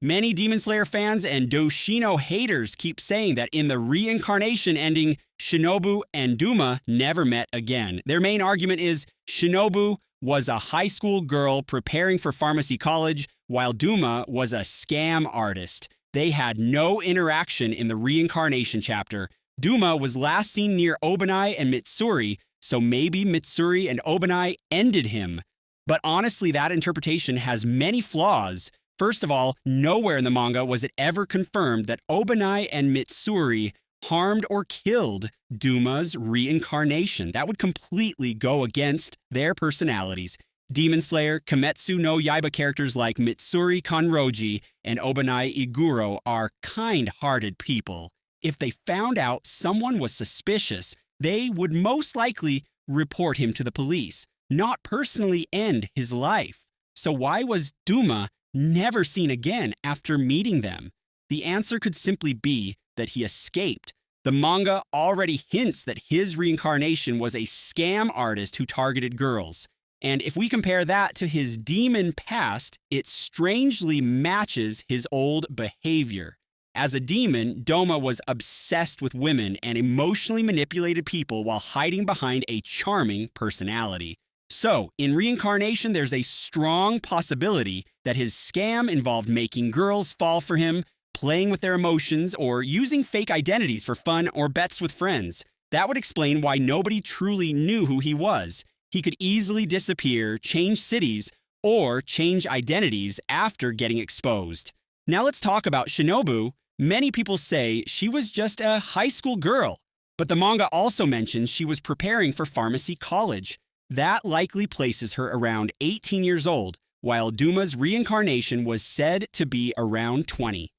Many Demon Slayer fans and Doushino haters keep saying that in the reincarnation ending, Shinobu and Douma never met again. Their main argument is Shinobu was a high school girl preparing for pharmacy college, while Douma was a scam artist. They had no interaction in the reincarnation chapter. Douma was last seen near Obanai and Mitsuri, so maybe Mitsuri and Obanai ended him. But honestly, that interpretation has many flaws. First of all, nowhere in the manga was it ever confirmed that Obanai and Mitsuri harmed or killed Douma's reincarnation. That would completely go against their personalities. Demon Slayer, Kimetsu no Yaiba characters like Mitsuri Kanroji and Obanai Iguro are kind-hearted people. If they found out someone was suspicious, they would most likely report him to the police, not personally end his life. So why was Douma never seen again after meeting them? The answer could simply be that he escaped. The manga already hints that his reincarnation was a scam artist who targeted girls. And if we compare that to his demon past, it strangely matches his old behavior. As a demon, Douma was obsessed with women and emotionally manipulated people while hiding behind a charming personality. So, in reincarnation, there's a strong possibility that his scam involved making girls fall for him, playing with their emotions, or using fake identities for fun or bets with friends. That would explain why nobody truly knew who he was. He could easily disappear, change cities, or change identities after getting exposed. Now let's talk about Shinobu. Many people say she was just a high school girl, but the manga also mentions she was preparing for pharmacy college. That likely places her around 18 years old, while Douma's reincarnation was said to be around 20.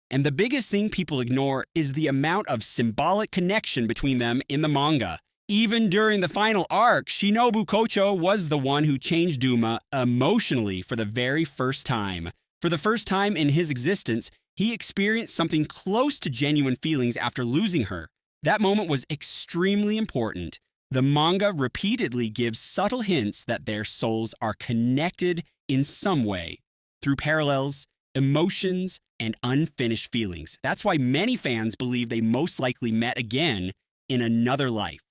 And the biggest thing people ignore is the amount of symbolic connection between them in the manga. Even during the final arc, Shinobu Kocho was the one who changed Douma emotionally for the very first time. For the first time in his existence, he experienced something close to genuine feelings after losing her. That moment was extremely important. The manga repeatedly gives subtle hints that their souls are connected in some way, through parallels, emotions, and unfinished feelings. That's why many fans believe they most likely met again in another life.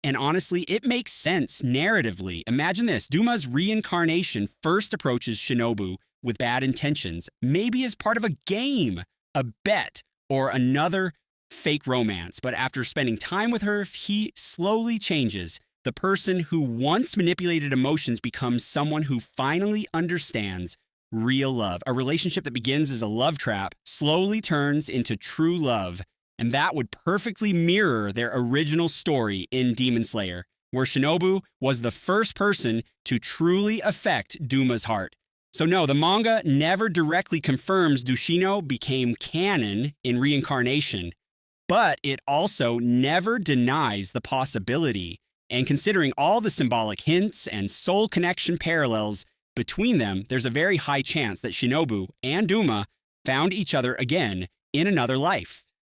And honestly, it makes sense narratively. Imagine this: Douma's reincarnation first approaches Shinobu with bad intentions, maybe as part of a game, a bet, or another fake romance. But after spending time with her, he slowly changes. The person who once manipulated emotions becomes someone who finally understands real love. A relationship that begins as a love trap slowly turns into true love. And that would perfectly mirror their original story in Demon Slayer, where Shinobu was the first person to truly affect Douma's heart. So no, the manga never directly confirms Doushino became canon in reincarnation, but it also never denies the possibility. And considering all the symbolic hints and soul connection parallels between them, there's a very high chance that Shinobu and Douma found each other again in another life.